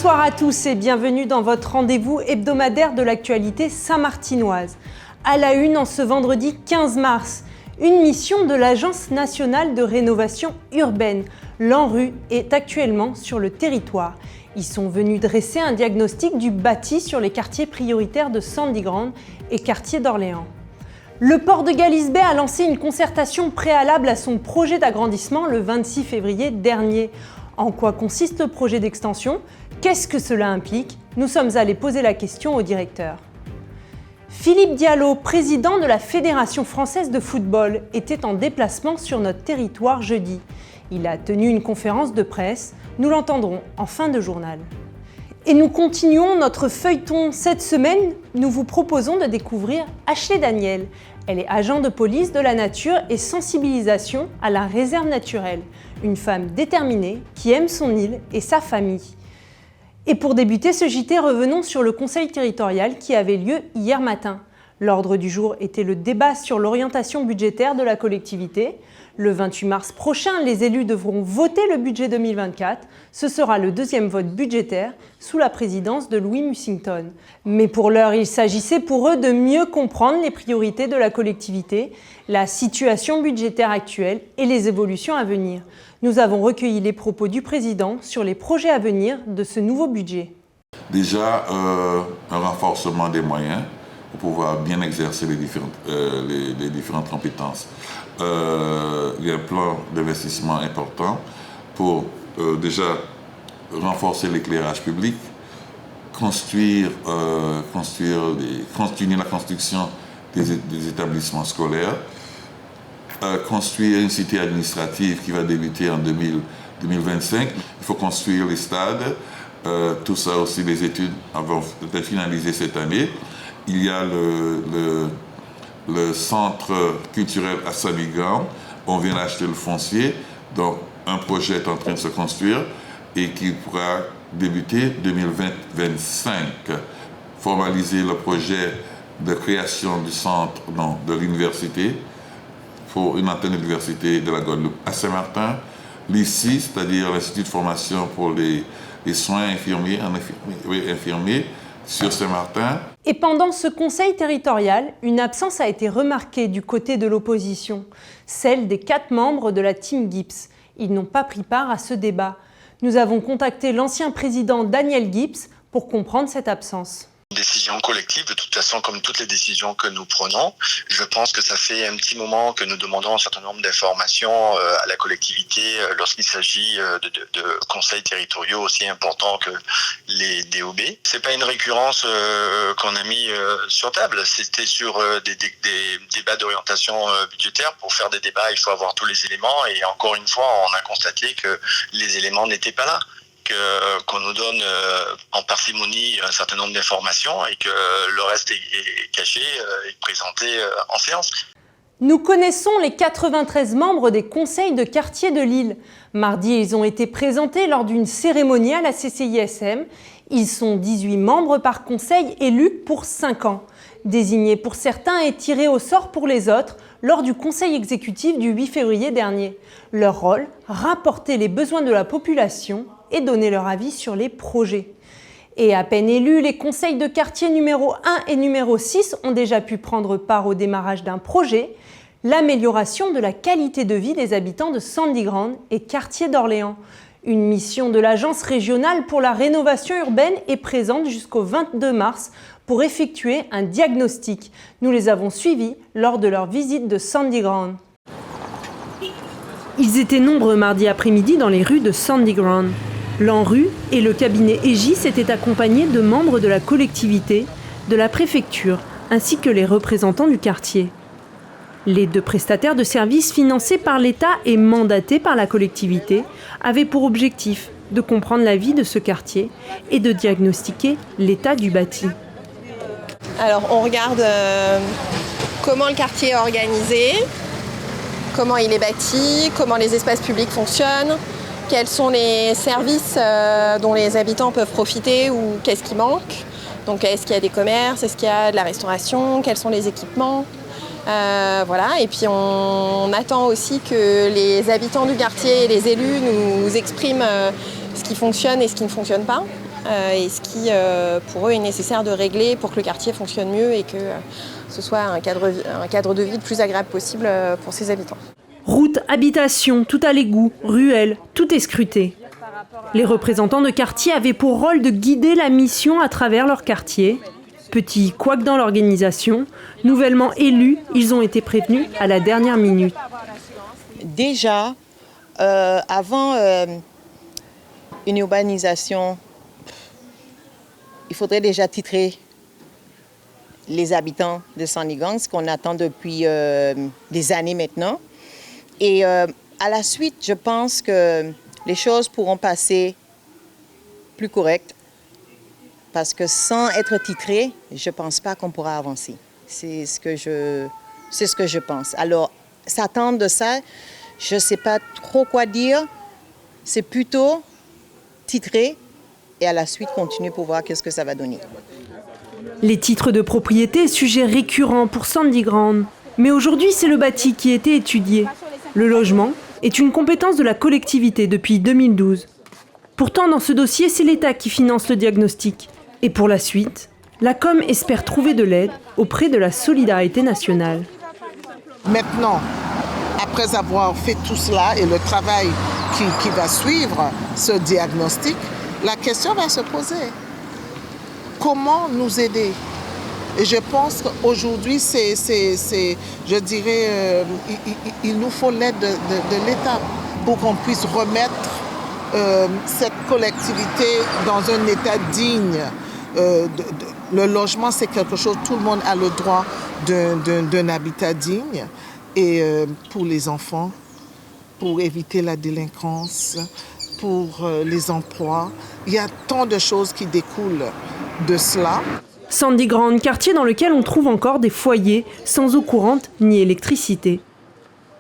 Bonsoir à tous et bienvenue dans votre rendez-vous hebdomadaire de l'actualité saint-martinoise. À la une en ce vendredi 15 mars, une mission de l'Agence nationale de rénovation urbaine, l'ANRU, est actuellement sur le territoire. Ils sont venus dresser un diagnostic du bâti sur les quartiers prioritaires de Sandy-Grande et quartier d'Orléans. Le port de Galisbey a lancé une concertation préalable à son projet d'agrandissement le 26 février dernier. En quoi consiste le projet d'extension ? Qu'est-ce que cela implique ? Nous sommes allés poser la question au directeur. Philippe Diallo, président de la Fédération française de football, était en déplacement sur notre territoire jeudi. Il a tenu une conférence de presse. Nous l'entendrons en fin de journal. Et nous continuons notre feuilleton. Cette semaine, nous vous proposons de découvrir Ashley Daniel. Elle est agent de police de la nature et sensibilisation à la réserve naturelle. Une femme déterminée qui aime son île et sa famille. Et pour débuter ce JT, revenons sur le conseil territorial qui avait lieu hier matin. L'ordre du jour était le débat sur l'orientation budgétaire de la collectivité. Le 28 mars prochain, les élus devront voter le budget 2024. Ce sera le deuxième vote budgétaire sous la présidence de Louis Mussington. Mais pour l'heure, il s'agissait pour eux de mieux comprendre les priorités de la collectivité, la situation budgétaire actuelle et les évolutions à venir. Nous avons recueilli les propos du président sur les projets à venir de ce nouveau budget. Déjà, un renforcement des moyens pour pouvoir bien exercer les différentes compétences. Il y a un plan d'investissement important pour déjà renforcer l'éclairage public, continuer la construction des établissements scolaires, construire une cité administrative qui va débuter en 2025. Il faut construire les stades, tout ça aussi, les études vont peut-être finaliser cette année. Il y a le centre culturel à Sandy-Grande. On vient d'acheter le foncier, donc un projet est en train de se construire et qui pourra débuter 2025. Formaliser le projet de création du centre de l'université pour une antenne de l'université de la Guadeloupe à Saint-Martin. L'ICI, c'est-à-dire l'Institut de formation pour les soins infirmiers sur Saint-Martin. Et pendant ce conseil territorial, une absence a été remarquée du côté de l'opposition, celle des 4 membres de la team Gibbs. Ils n'ont pas pris part à ce débat. Nous avons contacté l'ancien président Daniel Gibbs pour comprendre cette absence. Décision collective, de toute façon, comme toutes les décisions que nous prenons. Je pense que ça fait un petit moment que nous demandons un certain nombre d'informations à la collectivité lorsqu'il s'agit de conseils territoriaux aussi importants que les DOB. C'est pas une récurrence qu'on a mis sur table. C'était sur des débats d'orientation budgétaire. Pour faire des débats, il faut avoir tous les éléments. Et encore une fois, on a constaté que les éléments n'étaient pas là. Qu'on nous donne en parcimonie un certain nombre d'informations et que le reste est caché et présenté en séance. Nous connaissons les 93 membres des conseils de quartier de l'île. Mardi, ils ont été présentés lors d'une cérémonie à la CCISM. Ils sont 18 membres par conseil élus pour 5 ans. Désignés pour certains et tirés au sort pour les autres lors du conseil exécutif du 8 février dernier. Leur rôle, rapporter les besoins de la population et donner leur avis sur les projets. Et à peine élus, les conseils de quartier numéro 1 et numéro 6 ont déjà pu prendre part au démarrage d'un projet, l'amélioration de la qualité de vie des habitants de Sandy-Grande et quartier d'Orléans. Une mission de l'Agence régionale pour la rénovation urbaine est présente jusqu'au 22 mars pour effectuer un diagnostic. Nous les avons suivis lors de leur visite de Sandy-Grande. Ils étaient nombreux mardi après-midi dans les rues de Sandy-Grande. L'ANRU et le cabinet Aegis étaient accompagnés de membres de la collectivité, de la préfecture, ainsi que les représentants du quartier. Les 2 prestataires de services financés par l'État et mandatés par la collectivité avaient pour objectif de comprendre la vie de ce quartier et de diagnostiquer l'état du bâti. Alors on regarde comment le quartier est organisé, comment il est bâti, comment les espaces publics fonctionnent, quels sont les services dont les habitants peuvent profiter ou qu'est-ce qui manque. Donc est-ce qu'il y a des commerces, est-ce qu'il y a de la restauration, quels sont les équipements. Voilà. Et puis on attend aussi que les habitants du quartier et les élus nous expriment ce qui fonctionne et ce qui ne fonctionne pas. et ce qui, pour eux, est nécessaire de régler pour que le quartier fonctionne mieux et que ce soit un cadre de vie le plus agréable possible pour ses habitants. Routes, habitations, tout à l'égout, ruelles, tout est scruté. Les représentants de quartier avaient pour rôle de guider la mission à travers leur quartier. Petit couac dans l'organisation, nouvellement élus, ils ont été prévenus à la dernière minute. Déjà, avant une urbanisation, il faudrait déjà titrer les habitants de Sandigangue, ce qu'on attend depuis des années maintenant. Et à la suite, je pense que les choses pourront passer plus correctes parce que sans être titré, je ne pense pas qu'on pourra avancer. C'est ce que je pense. Alors, s'attendre de ça, je ne sais pas trop quoi dire. C'est plutôt titrer et à la suite continuer pour voir qu'est-ce que ça va donner. Les titres de propriété, sujet récurrent pour Sandigrande. Mais aujourd'hui, c'est le bâti qui a été étudié. Le logement est une compétence de la collectivité depuis 2012. Pourtant, dans ce dossier, c'est l'État qui finance le diagnostic. Et pour la suite, la Com espère trouver de l'aide auprès de la solidarité nationale. Maintenant, après avoir fait tout cela et le travail qui va suivre ce diagnostic, la question va se poser. Comment nous aider ? Et je pense qu'aujourd'hui, je dirais, il nous faut l'aide de l'État pour qu'on puisse remettre cette collectivité dans un état digne. Le logement, c'est quelque chose, tout le monde a le droit d'un habitat digne. Et pour les enfants, pour éviter la délinquance, pour les emplois, il y a tant de choses qui découlent de cela. Sandigrande, quartier dans lequel on trouve encore des foyers sans eau courante ni électricité.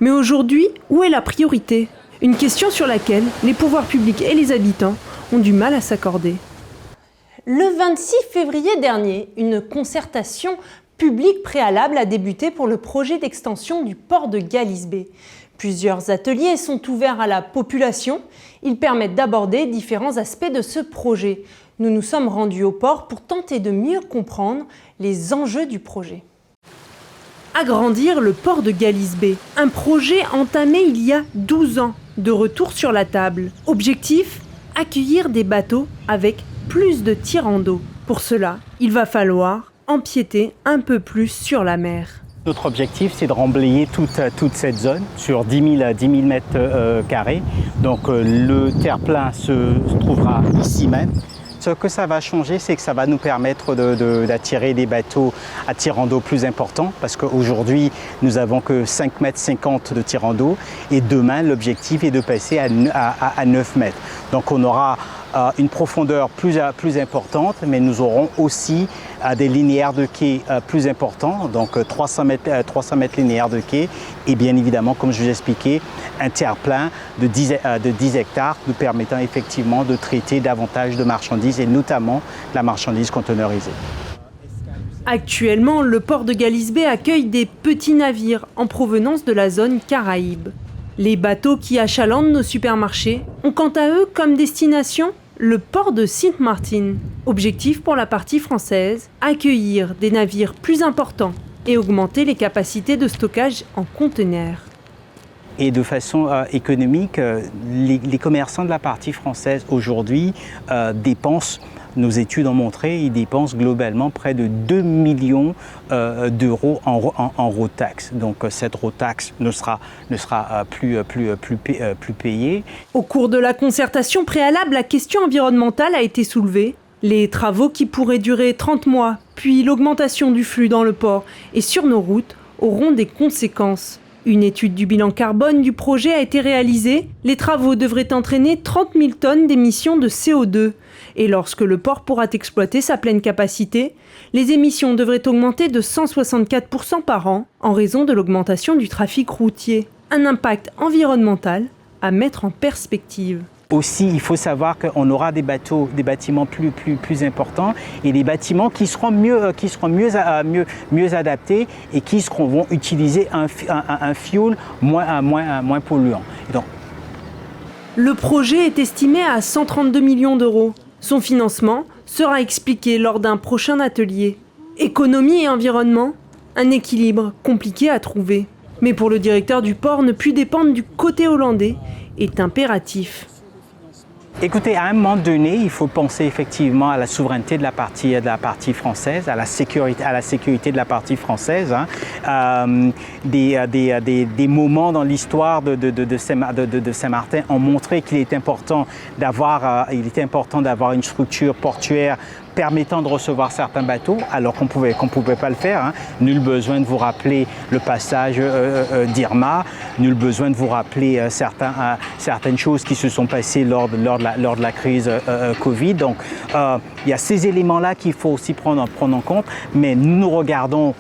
Mais aujourd'hui, où est la priorité ? Une question sur laquelle les pouvoirs publics et les habitants ont du mal à s'accorder. Le 26 février dernier, une concertation publique préalable a débuté pour le projet d'extension du port de Galisbée. Plusieurs ateliers sont ouverts à la population. Ils permettent d'aborder différents aspects de ce projet. Nous nous sommes rendus au port pour tenter de mieux comprendre les enjeux du projet. Agrandir le port de Galisbée, un projet entamé il y a 12 ans, de retour sur la table. Objectif, accueillir des bateaux avec plus de tirants d'eau. Pour cela, il va falloir empiéter un peu plus sur la mer. Notre objectif, c'est de remblayer toute cette zone sur 10 000 mètres carrés. Donc le terre-plein se trouvera ici même. Ce que ça va changer, c'est que ça va nous permettre d'attirer des bateaux à tirant d'eau plus importants, parce qu'aujourd'hui, nous n'avons que 5,50 mètres de tirant d'eau, et demain, l'objectif est de passer à 9 mètres. Donc on aura une profondeur plus importante, mais nous aurons aussi des linéaires de quai plus importants, donc 300 mètres linéaires de quai, et bien évidemment, comme je vous ai expliqué, un terre-plein de 10 hectares, nous permettant effectivement de traiter davantage de marchandises, et notamment la marchandise conteneurisée. Actuellement, le port de Galisbée accueille des petits navires en provenance de la zone Caraïbe. Les bateaux qui achalandent nos supermarchés ont quant à eux comme destination le port de Sint-Maarten. Objectif pour la partie française, accueillir des navires plus importants et augmenter les capacités de stockage en conteneurs. Et de façon économique, les commerçants de la partie française aujourd'hui dépensent, nos études ont montré, ils dépensent globalement près de 2 millions d'euros en road tax. Donc cette road tax ne sera plus payée. Au cours de la concertation préalable, la question environnementale a été soulevée. Les travaux qui pourraient durer 30 mois, puis l'augmentation du flux dans le port et sur nos routes auront des conséquences. Une étude du bilan carbone du projet a été réalisée. Les travaux devraient entraîner 30 000 tonnes d'émissions de CO2. Et lorsque le port pourra exploiter sa pleine capacité, les émissions devraient augmenter de 164% par an en raison de l'augmentation du trafic routier. Un impact environnemental à mettre en perspective. Aussi, il faut savoir qu'on aura des bâtiments plus importants et des bâtiments qui seront mieux adaptés et qui vont utiliser un fuel moins polluant. Et donc, le projet est estimé à 132 millions d'euros. Son financement sera expliqué lors d'un prochain atelier. Économie et environnement, un équilibre compliqué à trouver. Mais pour le directeur du port, ne plus dépendre du côté hollandais est impératif. Écoutez, à un moment donné, il faut penser effectivement à la souveraineté de la partie française, à la sécurité de la partie française. Des moments dans l'histoire de Saint-Martin ont montré qu'il est important d'avoir une structure portuaire permettant de recevoir certains bateaux, alors qu'on pouvait pas le faire. Nul besoin de vous rappeler le passage d'Irma, nul besoin de vous rappeler certaines choses qui se sont passées lors de la crise Covid. Donc, il y a ces éléments-là qu'il faut aussi prendre en compte, mais nous regardons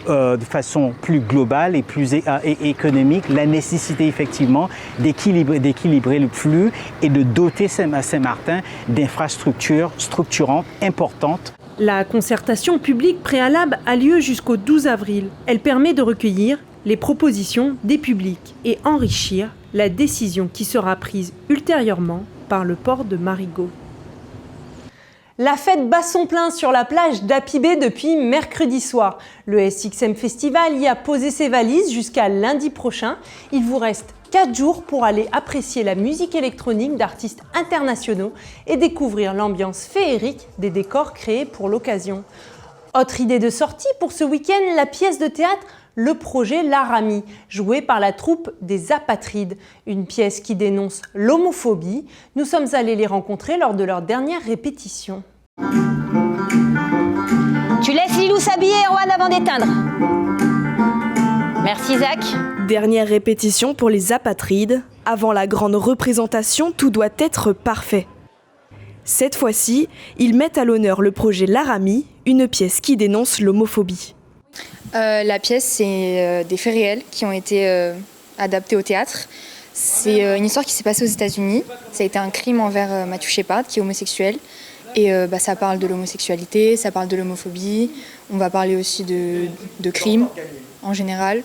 de façon plus globale et plus économique la nécessité effectivement d'équilibrer le flux et de doter Saint-Martin d'infrastructures structurantes importantes. La concertation publique préalable a lieu jusqu'au 12 avril. Elle permet de recueillir les propositions des publics et enrichir la décision qui sera prise ultérieurement par le port de Marigot. La fête bat son plein sur la plage d'Apibé depuis mercredi soir. Le SXM Festival y a posé ses valises jusqu'à lundi prochain. Il vous reste 4 jours pour aller apprécier la musique électronique d'artistes internationaux et découvrir l'ambiance féerique des décors créés pour l'occasion. Autre idée de sortie pour ce week-end, la pièce de théâtre Le projet Laramie, joué par la troupe des Apatrides, une pièce qui dénonce l'homophobie. Nous sommes allés les rencontrer lors de leur dernière répétition. Tu laisses Lilou s'habiller, Erwan, avant d'éteindre. Merci, Zach. Dernière répétition pour les Apatrides. Avant la grande représentation, tout doit être parfait. Cette fois-ci, ils mettent à l'honneur le projet Laramie, une pièce qui dénonce l'homophobie. La pièce, c'est des faits réels qui ont été adaptés au théâtre. C'est une histoire qui s'est passée aux États-Unis. Ça a été un crime envers Matthew Shepard, qui est homosexuel. Et ça parle de l'homosexualité, ça parle de l'homophobie. On va parler aussi de crimes en général.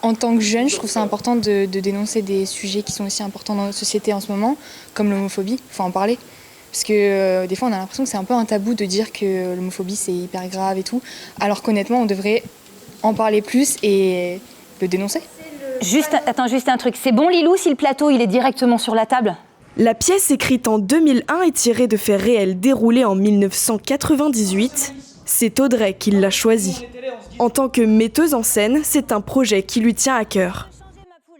En tant que jeune, je trouve ça important de dénoncer des sujets qui sont aussi importants dans notre société en ce moment, comme l'homophobie. Il faut en parler. Parce que des fois, on a l'impression que c'est un peu un tabou de dire que l'homophobie, c'est hyper grave et tout. Alors qu'honnêtement, on devrait en parler plus et le dénoncer. Attends, juste un truc. C'est bon, Lilou, si le plateau il est directement sur la table ? La pièce écrite en 2001 est tirée de faits réels déroulés en 1998. C'est Audrey qui l'a choisie. En tant que metteuse en scène, c'est un projet qui lui tient à cœur.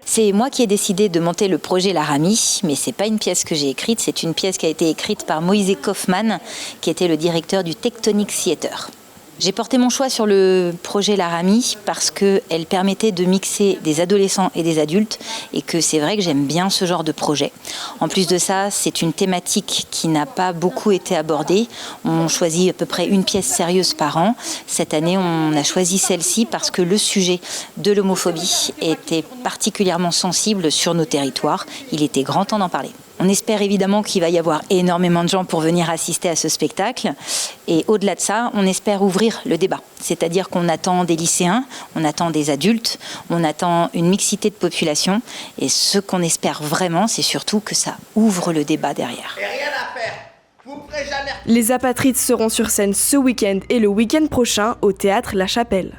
C'est moi qui ai décidé de monter le projet Laramie, mais c'est pas une pièce que j'ai écrite, c'est une pièce qui a été écrite par Moïse Kaufmann, qui était le directeur du Tectonic Theater. J'ai porté mon choix sur le projet Laramie parce qu'elle permettait de mixer des adolescents et des adultes et que c'est vrai que j'aime bien ce genre de projet. En plus de ça, c'est une thématique qui n'a pas beaucoup été abordée. On choisit à peu près une pièce sérieuse par an. Cette année, on a choisi celle-ci parce que le sujet de l'homophobie était particulièrement sensible sur nos territoires. Il était grand temps d'en parler. On espère évidemment qu'il va y avoir énormément de gens pour venir assister à ce spectacle. Et au-delà de ça, on espère ouvrir le débat. C'est-à-dire qu'on attend des lycéens, on attend des adultes, on attend une mixité de population. Et ce qu'on espère vraiment, c'est surtout que ça ouvre le débat derrière. Les Apatrides seront sur scène ce week-end et le week-end prochain au théâtre La Chapelle.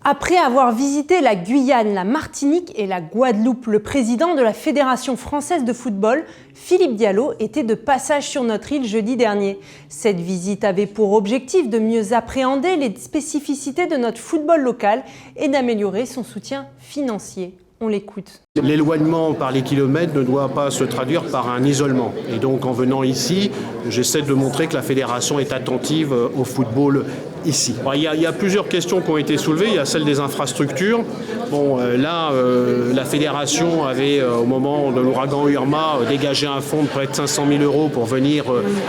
Après avoir visité la Guyane, la Martinique et la Guadeloupe, le président de la Fédération française de football, Philippe Diallo, était de passage sur notre île jeudi dernier. Cette visite avait pour objectif de mieux appréhender les spécificités de notre football local et d'améliorer son soutien financier. On l'écoute. L'éloignement par les kilomètres ne doit pas se traduire par un isolement. Et donc en venant ici, j'essaie de montrer que la fédération est attentive au football ici. Il y a plusieurs questions qui ont été soulevées. Il y a celle des infrastructures. La fédération avait, au moment de l'ouragan Irma, dégagé un fonds de près de 500 000 € pour venir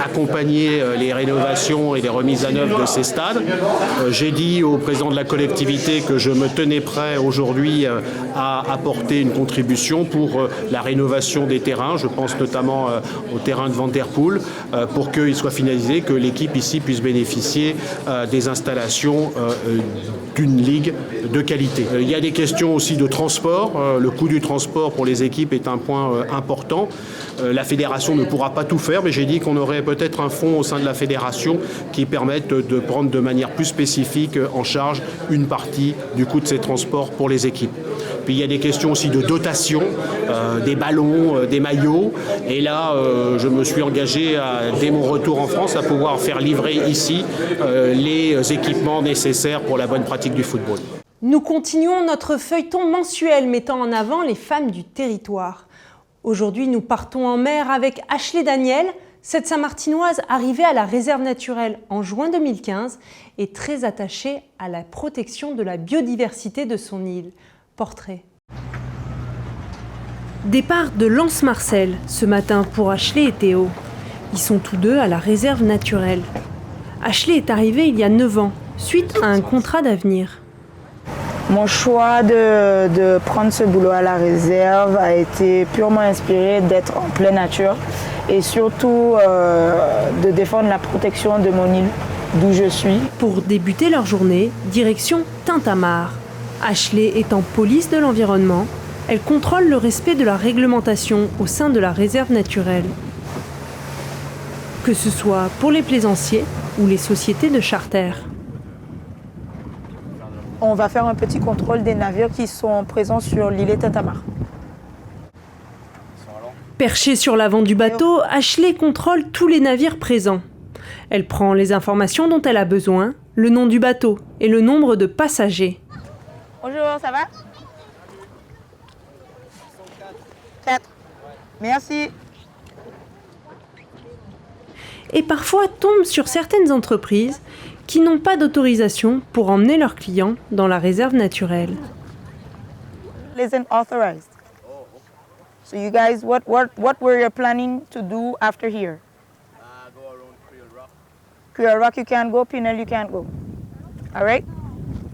accompagner les rénovations et les remises à neuf de ces stades. J'ai dit au président de la collectivité que je me tenais prêt aujourd'hui à apporter une contribution pour la rénovation des terrains. Je pense notamment au terrain de Van Der Poel, pour qu'il soit finalisé, que l'équipe ici puisse bénéficier des des installations d'une ligue de qualité. Il y a des questions aussi de transport. Le coût du transport pour les équipes est un point important. La fédération ne pourra pas tout faire, mais j'ai dit qu'on aurait peut-être un fonds au sein de la fédération qui permette de prendre de manière plus spécifique en charge une partie du coût de ces transports pour les équipes. Puis il y a des questions aussi de dotation, des ballons, des maillots. Et là, je me suis engagé, dès mon retour en France, à pouvoir faire livrer ici les équipements nécessaires pour la bonne pratique du football. Nous continuons notre feuilleton mensuel mettant en avant les femmes du territoire. Aujourd'hui, nous partons en mer avec Ashley Daniel. Cette Saint-Martinoise arrivée à la réserve naturelle en juin 2015 est très attachée à la protection de la biodiversité de son île. Portrait. Départ de Lens-Marcel ce matin pour Ashley et Théo. Ils sont tous deux à la réserve naturelle. Ashley est arrivée il y a 9 ans, suite à un contrat d'avenir. Mon choix de prendre ce boulot à la réserve a été purement inspiré d'être en pleine nature et surtout de défendre la protection de mon île, d'où je suis. Pour débuter leur journée, direction Tintamarre. Ashley étant police de l'environnement, elle contrôle le respect de la réglementation au sein de la réserve naturelle. Que ce soit pour les plaisanciers ou les sociétés de charter. On va faire un petit contrôle des navires qui sont présents sur l'îlet Tintamarre. Perchée sur l'avant du bateau, Ashley contrôle tous les navires présents. Elle prend les informations dont elle a besoin, le nom du bateau et le nombre de passagers. Bonjour, ça va? 4. Merci. Et parfois tombe sur certaines entreprises qui n'ont pas d'autorisation pour emmener leurs clients dans la réserve naturelle. Isn't authorized. So you guys, what were you planning to do after here? Go around Creel Rock. Creel Rock you can't go, Pinel you can't go. All right?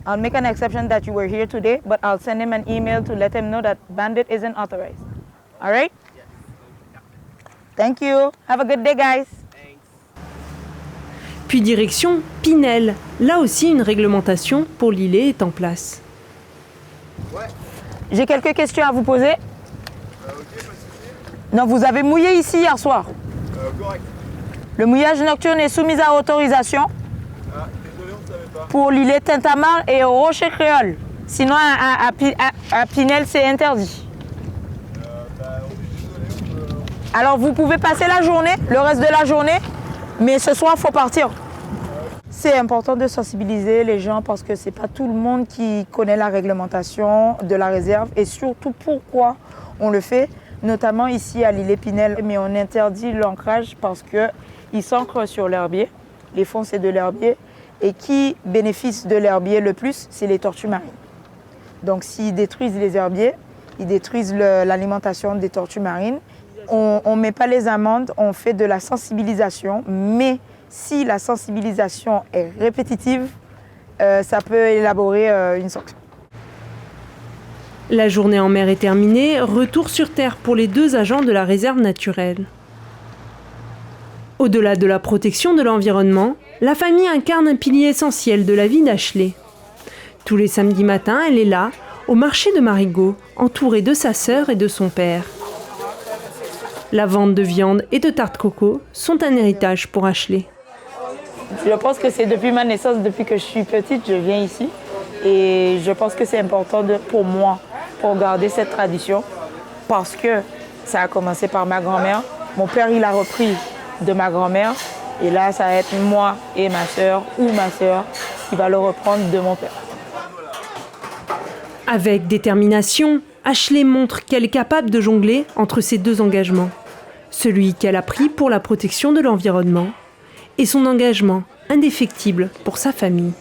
I'll make an exception that you were here today, but I'll send him an email to let him know that Bandit isn't authorized. All right? Yes. Thank you. Have a good day, guys. Puis direction Pinel. Là aussi, une réglementation pour l'îlet est en place. Ouais. J'ai quelques questions à vous poser. Non, vous avez mouillé ici hier soir. Correct. Le mouillage nocturne est soumis à autorisation. Désolé, on ne savait pas. Pour l'îlet Tintamarre et au Rocher Créole. Sinon, à Pinel, c'est interdit. Alors, vous pouvez passer la journée, le reste de la journée, mais ce soir, il faut partir. C'est important de sensibiliser les gens parce que ce n'est pas tout le monde qui connaît la réglementation de la réserve et surtout pourquoi on le fait, notamment ici à l'îlet Pinel. Mais on interdit l'ancrage parce qu'ils s'ancrent sur l'herbier. Les fonds, c'est de l'herbier. Et qui bénéficie de l'herbier le plus, c'est les tortues marines. Donc s'ils détruisent les herbiers, ils détruisent l'alimentation des tortues marines. On ne met pas les amendes, on fait de la sensibilisation, mais si la sensibilisation est répétitive, ça peut élaborer une sanction. La journée en mer est terminée, retour sur terre pour les 2 agents de la réserve naturelle. Au-delà de la protection de l'environnement, la famille incarne un pilier essentiel de la vie d'Ashley. Tous les samedis matins, elle est là, au marché de Marigot, entourée de sa sœur et de son père. La vente de viande et de tartes coco sont un héritage pour Ashley. Je pense que c'est depuis ma naissance, depuis que je suis petite, je viens ici. Et je pense que c'est important pour moi, pour garder cette tradition, parce que ça a commencé par ma grand-mère. Mon père, il a repris de ma grand-mère. Et là, ça va être moi et ma sœur, ou ma sœur, qui va le reprendre de mon père. Avec détermination, Ashley montre qu'elle est capable de jongler entre ces 2 engagements. Celui qu'elle a pris pour la protection de l'environnement et son engagement indéfectible pour sa famille.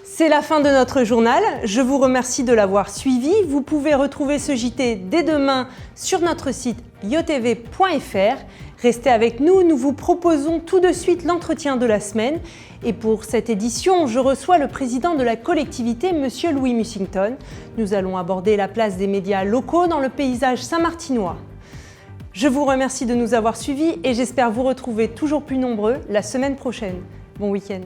C'est la fin de notre journal. Je vous remercie de l'avoir suivi. Vous pouvez retrouver ce JT dès demain sur notre site yotv.fr. Restez avec nous, nous vous proposons tout de suite l'entretien de la semaine. Et pour cette édition, je reçois le président de la collectivité, Monsieur Louis Mussington. Nous allons aborder la place des médias locaux dans le paysage saint-martinois. Je vous remercie de nous avoir suivis et j'espère vous retrouver toujours plus nombreux la semaine prochaine. Bon week-end.